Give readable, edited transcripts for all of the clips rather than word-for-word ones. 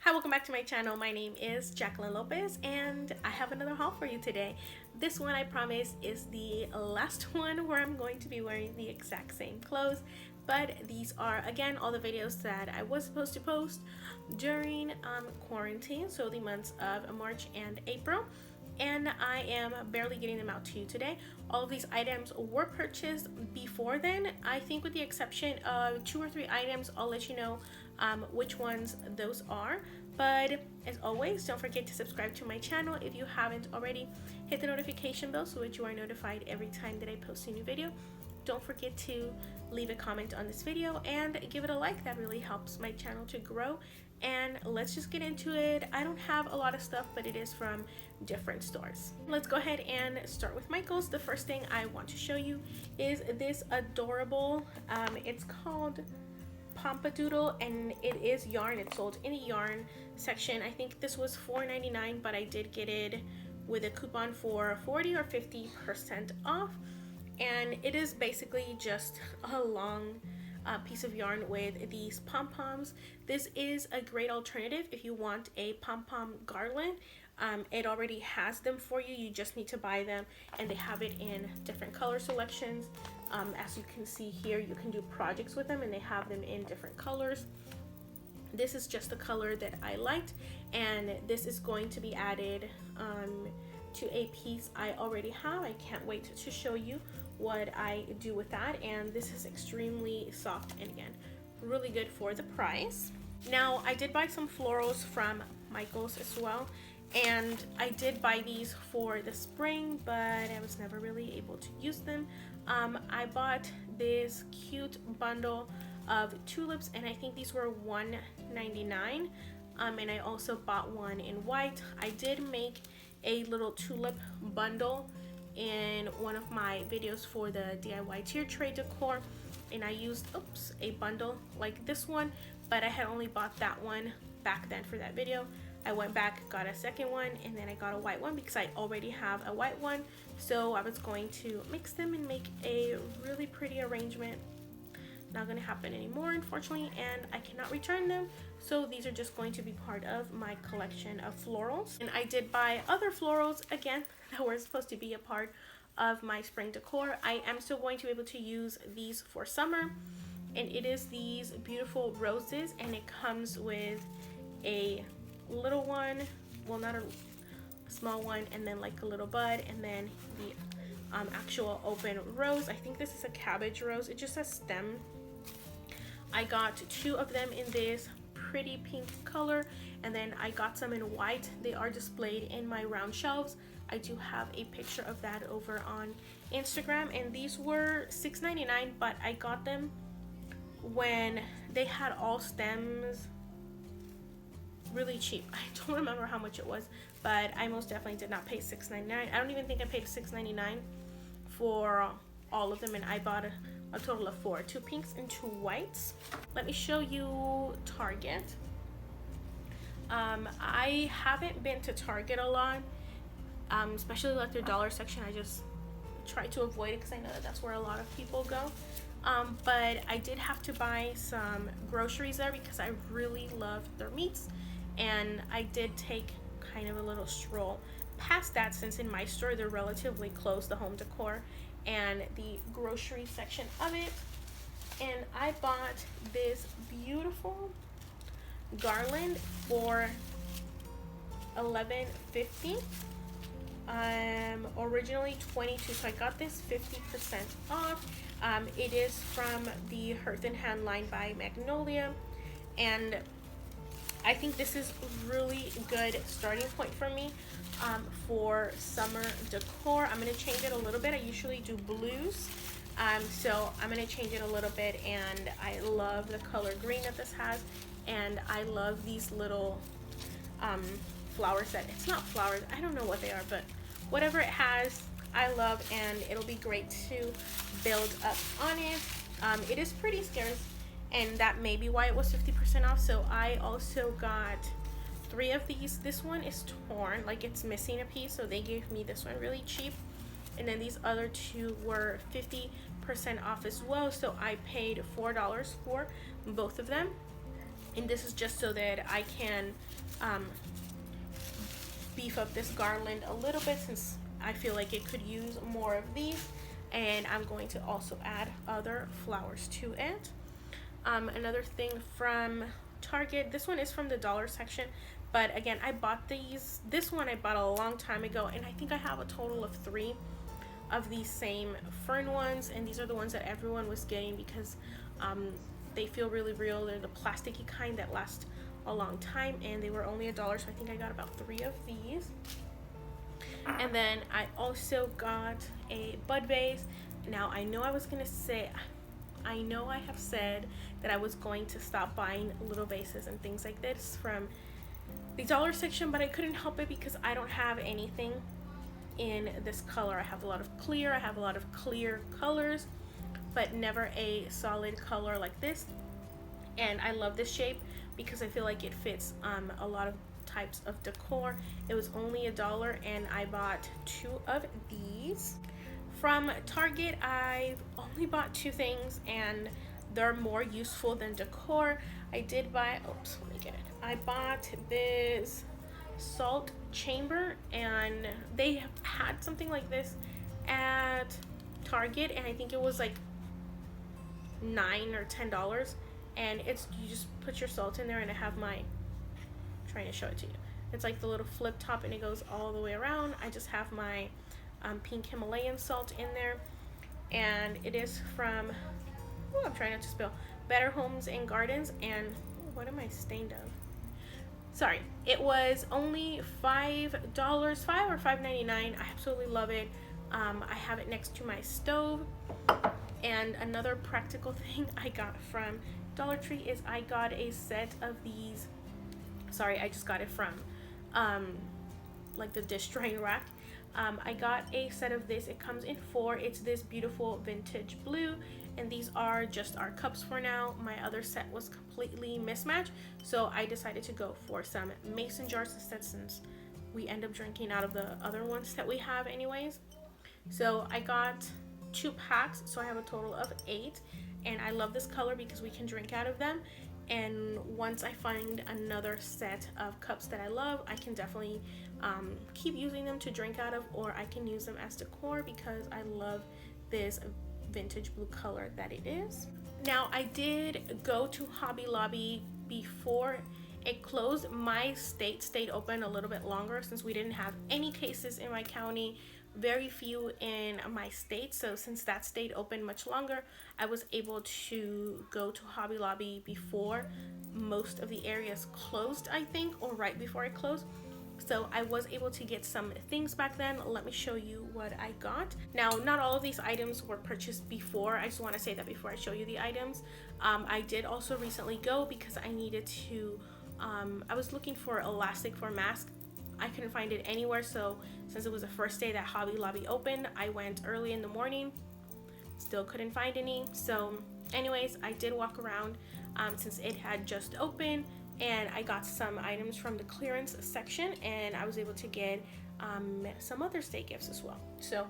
Hi, welcome back to my channel. My name is Jacquelyn Lopez and I have another haul for you today. This one, I promise, is the last one where I'm going to be wearing the exact same clothes, but these are again all the videos that I was supposed to post during quarantine, so the months of March and April, and I am barely getting them out to you today. All of these items were purchased before then, I think, with the exception of 2 or 3 items. I'll let you know which ones those are. But as always, don't forget to subscribe to my channel if you haven't already. Hit the notification bell so that you are notified every time that I post a new video. Don't forget to leave a comment on this video and give it a like. That really helps my channel to grow. And let's just get into it. I don't have a lot of stuff, but it is from different stores. Let's go ahead and start with Michael's. The first thing I want to show you is this adorable, it's called Pompadoodle, and it is yarn. It's sold in a yarn section. I think this was $4.99, but I did get it with a coupon for 40 or 50% off. And it is basically just a long piece of yarn with these pom-poms. This is a great alternative if you want a pom-pom garland. It already has them for you. You just need to buy them, and they have it in different color selections. As you can see here, you can do projects with them, and they have them in different colors. This is just the color that I liked, and this is going to be added to a piece I already have. I can't wait to show you what I do with that. And this is extremely soft, and again, really good for the price. Now, I did buy some florals from Michael's as well, and I did buy these for the spring, but I was never really able to use them. I bought this cute bundle of tulips, and I think these were $1.99. And I also bought one in white. I did make a little tulip bundle in one of my videos for the DIY tier tray decor, and I used a bundle like this one, but I had only bought that one back then for that video. I went back, got a second one, and then I got a white one because I already have a white one, so I was going to mix them and make a really pretty arrangement. Not gonna happen anymore, unfortunately, and I cannot return them, so these are just going to be part of my collection of florals. And I did buy other florals again that were supposed to be a part of my spring decor. I am still going to be able to use these for summer, and it is these beautiful roses, and it comes with a little one, well, not a small one, and then like a little bud, and then the actual open rose. I think this is a cabbage rose. It just says stem. I got 2 of them in this pretty pink color, and then I got some in white. They are displayed in my round shelves. I do have a picture of that over on Instagram, and these were $6.99, but I got them when they had all stems really cheap. I don't remember how much it was, but I most definitely did not pay $6.99. I don't even think I paid $6.99 for all of them, and I bought a total of 4, 2 pinks and 2 whites. Let me show you Target. I haven't been to Target a lot, especially like their dollar section. I just try to avoid it because I know that that's where a lot of people go. But I did have to buy some groceries there because I really love their meats, and I did take kind of a little stroll past that, since in my store they're relatively close, the home decor and the grocery section of it. And I bought this beautiful garland for $11.50. Originally $22, so I got this 50% off. It is from the Hearth and Hand line by Magnolia, and I think this is really good starting point for me for summer decor. I'm going to change it a little bit. I usually do blues, so I'm going to change it a little bit, and I love the color green that this has, and I love these little flowers that, it's not flowers, I don't know what they are, but whatever it has, I love, and it'll be great to build up on it. It is pretty scarce, and that may be why it was 50% off. So I also got 3 of these. This one is torn, like it's missing a piece, so they gave me this one really cheap, and then these other 2 were 50% off as well, so I paid $4 for both of them. And this is just so that I can beef up this garland a little bit, since I feel like it could use more of these. And I'm going to also add other flowers to it. Another thing from Target, this one is from the dollar section, but again, I bought this one I bought a long time ago, and I think I have a total of 3 of these same fern ones, and these are the ones that everyone was getting because they feel really real. They're the plasticky kind that last a long time, and they were only $1, so I think I got about 3 of these. And then I also got a bud vase. Now I know I have said that I was going to stop buying little vases and things like this from the dollar section, but I couldn't help it because I don't have anything in this color. I have a lot of clear colors, but never a solid color like this. And I love this shape because I feel like it fits a lot of types of decor. It was only $1, and I bought 2 of these. From Target, I've only bought 2 things, and they're more useful than decor. I did buy, oops, let me get it. I bought this salt chamber, and they have had something like this at Target, and I think it was like $9 or $10. And it's, you just put your salt in there, and I have my, I'm trying to show it to you. It's like the little flip top, and it goes all the way around. I just have my pink Himalayan salt in there, and it is from, oh, I'm trying not to spill, Better Homes and Gardens. And what am I stained of? Sorry, it was only $5, $5 or $5.99. I absolutely love it. I have it next to my stove. And another practical thing I got from Dollar Tree is I got a set of these. Sorry, I just got it from like the dish drain rack. I got a set of this. It comes in 4. It's this beautiful vintage blue, and these are just our cups for now. My other set was completely mismatched, so I decided to go for some mason jars instead, since we end up drinking out of the other ones that we have anyways. So I got 2 packs, so I have a total of 8, and I love this color because we can drink out of them. And once I find another set of cups that I love, I can definitely keep using them to drink out of, or I can use them as decor because I love this vintage blue color that it is. Now, I did go to Hobby Lobby before it closed. My state stayed open a little bit longer since we didn't have any cases in my county, very few in my state. So since that stayed open much longer, I was able to go to Hobby Lobby before most of the areas closed, I think, or right before it closed. So I was able to get some things back then. Let me show you what I got. Now, not all of these items were purchased before. I just want to say that before I show you the items. I did also recently go because I needed to, I was looking for elastic for mask. I couldn't find it anywhere, so since it was the first day that Hobby Lobby opened, I went early in the morning. Still couldn't find any. So anyways, I did walk around since it had just opened, and I got some items from the clearance section, and I was able to get some Mother's Day gifts as well. So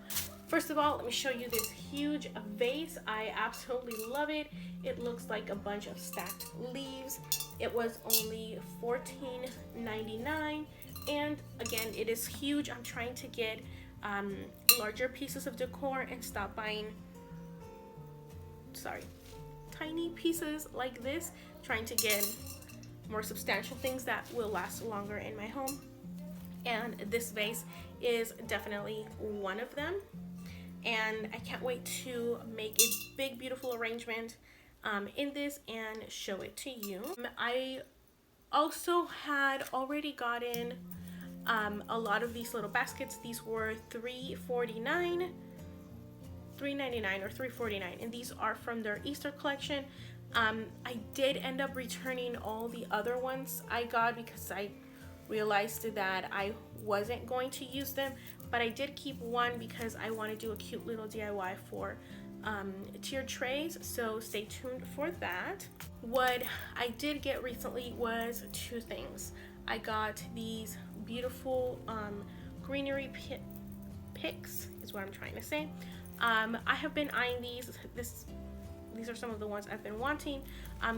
first of all, let me show you this huge vase. I absolutely love it. It looks like a bunch of stacked leaves. It was only $14.99. And again, it is huge. I'm trying to get larger pieces of decor and stop buying, tiny pieces like this. Trying to get more substantial things that will last longer in my home. And this vase is definitely one of them. And I can't wait to make a big, beautiful arrangement in this and show it to you. I also had already gotten a lot of these little baskets. These were $3.99 or $3.49, and these are from their Easter collection. I did end up returning all the other ones I got because I realized that I wasn't going to use them, but I did keep one because I want to do a cute little DIY for tiered trays, so stay tuned for that. What I did get recently was 2 things. I got these beautiful greenery picks, is what I'm trying to say. I have been eyeing these these are some of the ones I've been wanting.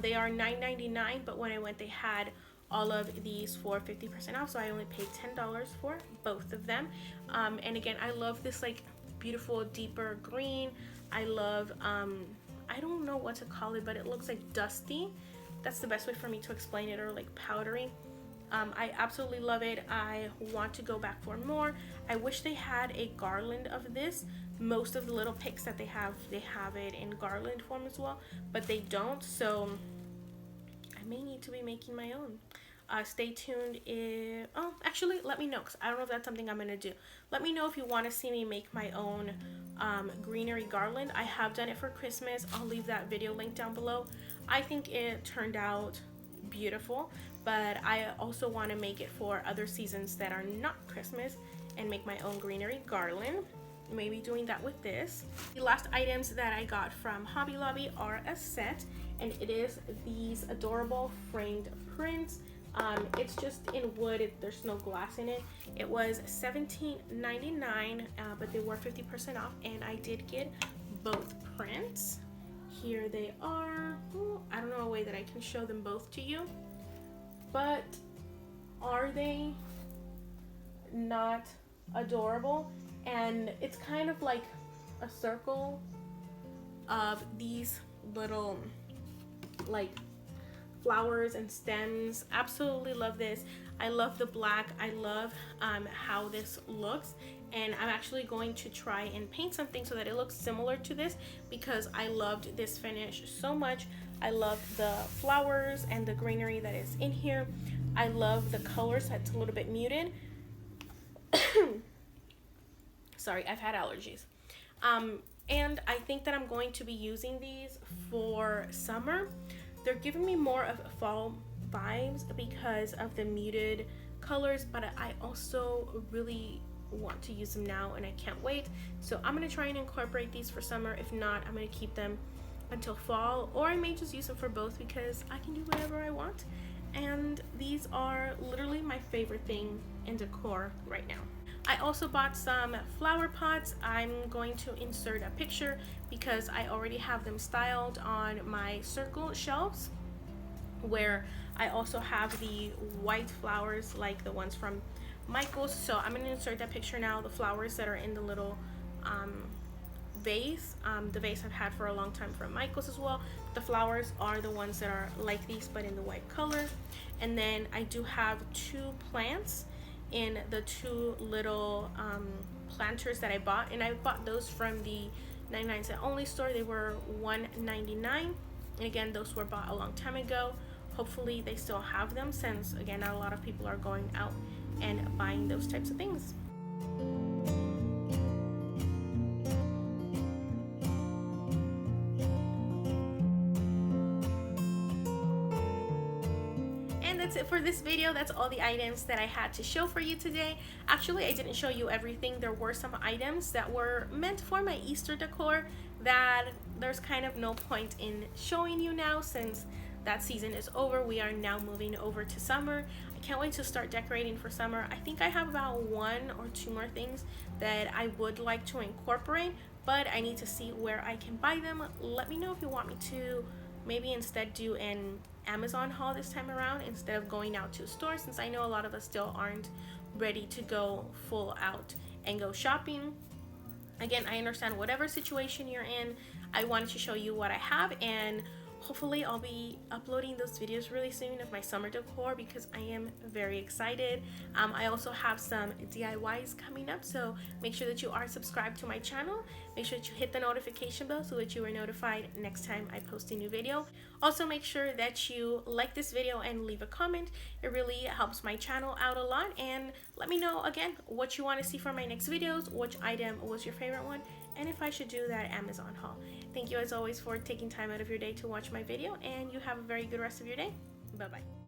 They are $9.99, but when I went they had all of these for 50% off, so I only paid $10 for both of them. And again, I love this like beautiful deeper green. I love I don't know what to call it, but it looks like dusty. That's the best way for me to explain it, or like powdery. I absolutely love it. I want to go back for more. I wish they had a garland of this. Most of the little picks that they have it in garland form as well, but they don't, so I may need to be making my own. Stay tuned if, oh, actually, let me know, because I don't know if that's something I'm going to do. Let me know if you want to see me make my own greenery garland. I have done it for Christmas. I'll leave that video link down below. I think it turned out beautiful, but I also want to make it for other seasons that are not Christmas and make my own greenery garland. Maybe doing that with this. The last items that I got from Hobby Lobby are a set, and it is these adorable framed prints. It's just in wood. There's no glass in it. It was $17.99, but they were 50% off, and I did get both prints. Here they are. Ooh, I don't know a way that I can show them both to you, but are they not adorable? And it's kind of like a circle of these little like flowers and stems. Absolutely love this. I love the black. I love how this looks, and I'm actually going to try and paint something so that it looks similar to this, because I loved this finish so much. I love the flowers and the greenery that is in here. I love the colors that's a little bit muted. Sorry, I've had allergies. And I think that I'm going to be using these for summer. They're giving me more of fall vibes because of the muted colors, but I also really want to use them now, and I can't wait. So I'm going to try and incorporate these for summer. If not, I'm going to keep them until fall, or I may just use them for both, because I can do whatever I want. And these are literally my favorite thing in decor right now. I also bought some flower pots. I'm going to insert a picture because I already have them styled on my circle shelves, where I also have the white flowers like the ones from Michael's. So I'm going to insert that picture now. The flowers that are in the little vase, the vase I've had for a long time from Michael's as well. The flowers are the ones that are like these but in the white color. And then I do have two plants in the two little planters that I bought, and I bought those from the 99 cent only store. They were $1.99, and again, those were bought a long time ago. Hopefully they still have them, since again, not a lot of people are going out and buying those types of things. That's it for this video. That's all the items that I had to show for you today. Actually, I didn't show you everything. There were some items that were meant for my Easter decor that there's kind of no point in showing you now, since that season is over. We are now moving over to summer. I can't wait to start decorating for summer. I think I have about 1 or 2 more things that I would like to incorporate, but I need to see where I can buy them. Let me know if you want me to maybe instead do an Amazon haul this time around instead of going out to a store, since I know a lot of us still aren't ready to go full out and go shopping. Again, I understand whatever situation you're in. I wanted to show you what I have, and hopefully I'll be uploading those videos really soon of my summer decor, because I am very excited. I also have some DIYs coming up, so make sure that you are subscribed to my channel. Make sure that you hit the notification bell so that you are notified next time I post a new video. Also, make sure that you like this video and leave a comment. It really helps my channel out a lot, and let me know again what you want to see for my next videos, which item was your favorite one, and if I should do that Amazon haul. Thank you as always for taking time out of your day to watch my video, and you have a very good rest of your day. Bye bye.